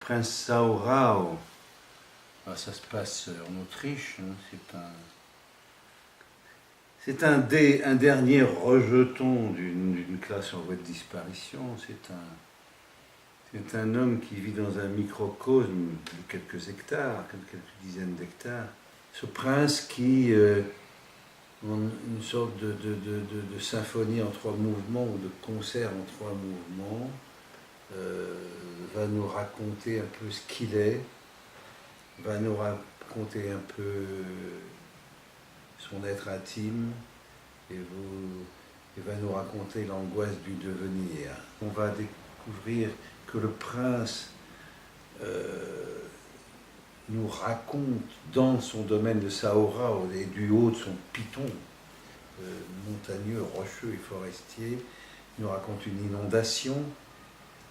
Prince Saurao, ça se passe en Autriche, hein, c'est un dernier rejeton d'une classe en voie de disparition. C'est un homme qui vit dans un microcosme de quelques hectares, quelques dizaines d'hectares. Ce prince qui, en une sorte de symphonie en trois mouvements ou de concert en trois mouvements, va nous raconter un peu ce qu'il est, va nous raconter un peu son être intime et va nous raconter l'angoisse du devenir. On va découvrir que le prince nous raconte dans son domaine de Saora et du haut de son piton montagneux, rocheux et forestier, il nous raconte une inondation,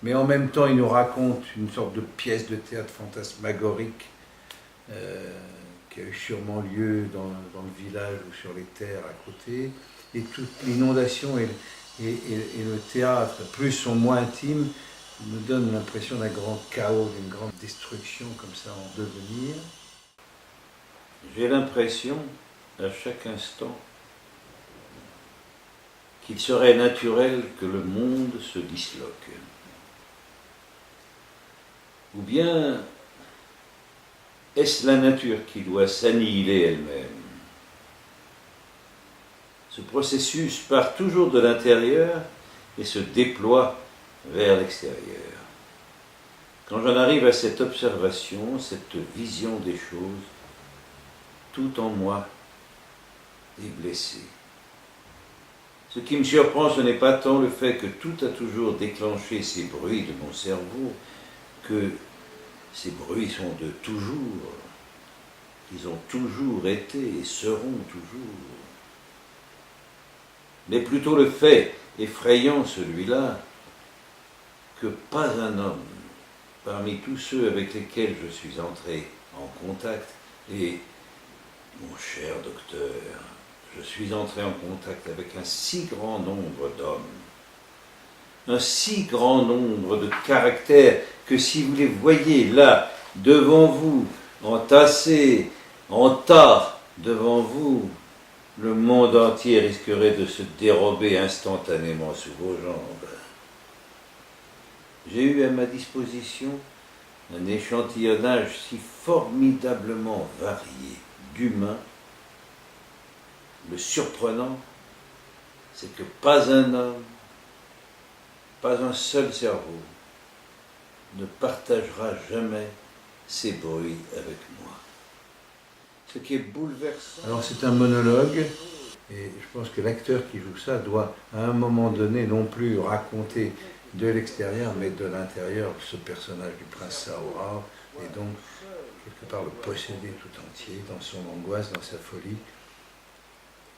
mais en même temps il nous raconte une sorte de pièce de théâtre fantasmagorique qui a eu sûrement lieu dans le village ou sur les terres à côté, et toute l'inondation et le théâtre, plus ou moins intime, nous donne l'impression d'un grand chaos, d'une grande destruction comme ça en devenir. J'ai l'impression, à chaque instant, qu'il serait naturel que le monde se disloque. Ou bien est-ce la nature qui doit s'annihiler elle-même? Ce processus part toujours de l'intérieur et se déploie vers l'extérieur. Quand j'en arrive à cette observation, cette vision des choses, tout en moi est blessé. Ce qui me surprend, ce n'est pas tant le fait que tout a toujours déclenché ces bruits de mon cerveau, que ces bruits sont de toujours, ils ont toujours été et seront toujours. Mais plutôt le fait effrayant celui-là, que pas un homme, parmi tous ceux avec lesquels je suis entré en contact, et mon cher docteur, je suis entré en contact avec un si grand nombre d'hommes, un si grand nombre de caractères, que si vous les voyez là, devant vous, entassés, en tas devant vous, le monde entier risquerait de se dérober instantanément sous vos jambes. J'ai eu à ma disposition un échantillonnage si formidablement varié d'humains. Le surprenant, c'est que pas un homme, pas un seul cerveau ne partagera jamais ces bruits avec moi. Ce qui est bouleversant. Alors c'est un monologue, et je pense que l'acteur qui joue ça doit à un moment donné non plus raconter de l'extérieur, mais de l'intérieur ce personnage du prince Saora, et donc quelque part le posséder tout entier, dans son angoisse, dans sa folie,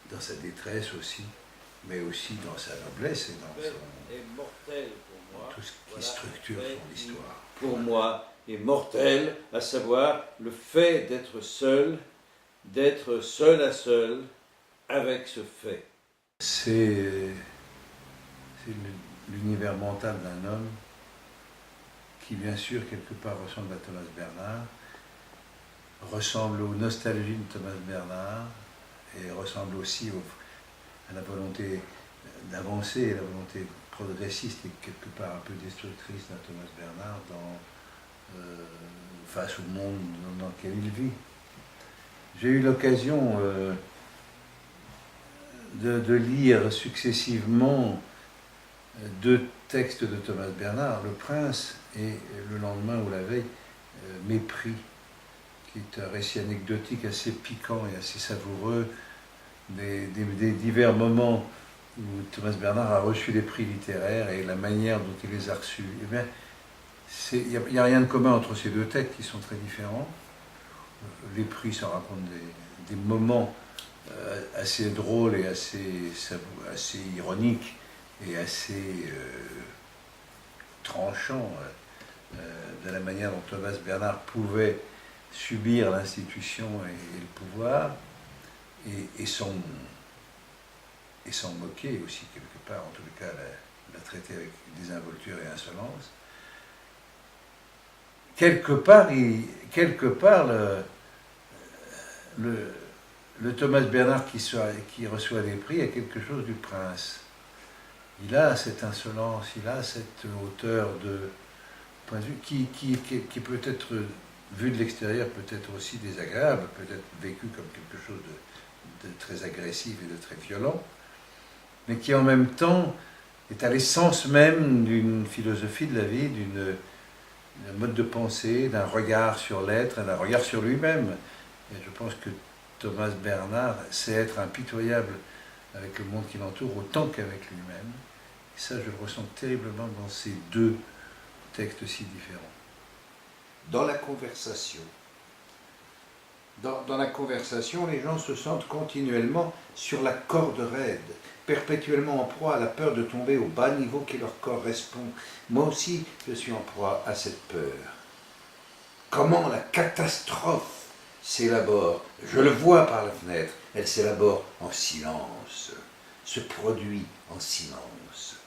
dans sa détresse aussi, mais aussi dans sa noblesse et dans tout ce qui structure son histoire. Pour moi, est mortel, à savoir le fait d'être seul à seul avec ce fait. C'est l'univers mental d'un homme qui, bien sûr, quelque part ressemble à Thomas Bernhard, ressemble aux nostalgies de Thomas Bernhard et ressemble aussi à la volonté d'avancer, la volonté progressiste et quelque part un peu destructrice d'un Thomas Bernhard face au monde dans lequel il vit. J'ai eu l'occasion de lire successivement deux textes de Thomas Bernhard, Le Prince et le lendemain ou la veille, Mépris, qui est un récit anecdotique assez piquant et assez savoureux des divers moments où Thomas Bernhard a reçu des prix littéraires et la manière dont il les a reçus. Eh bien, il n'y a rien de commun entre ces deux textes qui sont très différents. Les prix, ça raconte des moments assez drôles et assez ironiques et assez tranchants de la manière dont Thomas Bernhard pouvait subir l'institution et le pouvoir et s'en moquer aussi quelque part, en tout cas la traiter avec désinvolture et insolence. quelque part, le Thomas Bernhard qui reçoit des prix a quelque chose du prince. Il a cette insolence, il a cette hauteur de point de vue qui peut être, vu de l'extérieur, peut être aussi désagréable, peut être vécu comme quelque chose de très agressif et de très violent, mais qui en même temps est à l'essence même d'une philosophie de la vie, d'un mode de pensée, d'un regard sur l'être, d'un regard sur lui-même. Et je pense que Thomas Bernhard sait être impitoyable avec le monde qui l'entoure autant qu'avec lui-même. Et ça, je le ressens terriblement dans ces deux textes si différents. Dans la conversation, les gens se sentent continuellement sur la corde raide, perpétuellement en proie à la peur de tomber au bas niveau qui leur correspond. Moi aussi, je suis en proie à cette peur. Comment la catastrophe s'élabore, je le vois par la fenêtre, elle s'élabore en silence, se produit en silence.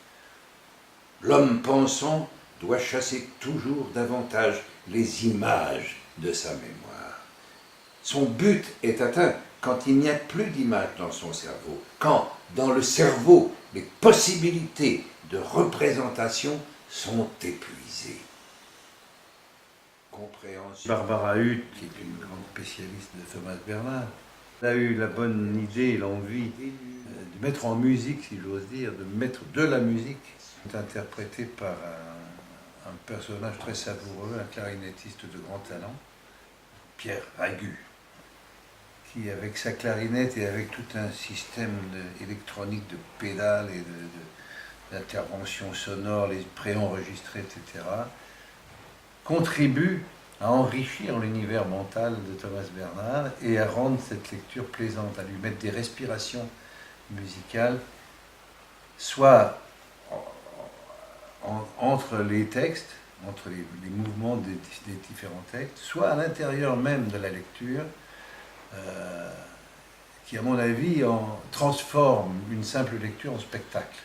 L'homme pensant doit chasser toujours davantage les images de sa mémoire. Son but est atteint quand il n'y a plus d'images dans son cerveau, quand dans le cerveau les possibilités de représentation sont épuisées. Compréhension. Barbara Hutt, qui est une grande spécialiste de Thomas Bernhard, a eu la bonne idée et l'envie de mettre en musique, si j'ose dire, de mettre de la musique, interprétée par un personnage très savoureux, un clarinettiste de grand talent, Pierre Ragu, qui, avec sa clarinette et avec tout un système électronique de pédales et d'interventions sonores, les préenregistrés, etc., contribue à enrichir l'univers mental de Thomas Bernhard et à rendre cette lecture plaisante, à lui mettre des respirations musicales, soit entre les textes, entre les mouvements des différents textes, soit à l'intérieur même de la lecture, qui, à mon avis, transforme une simple lecture en spectacle.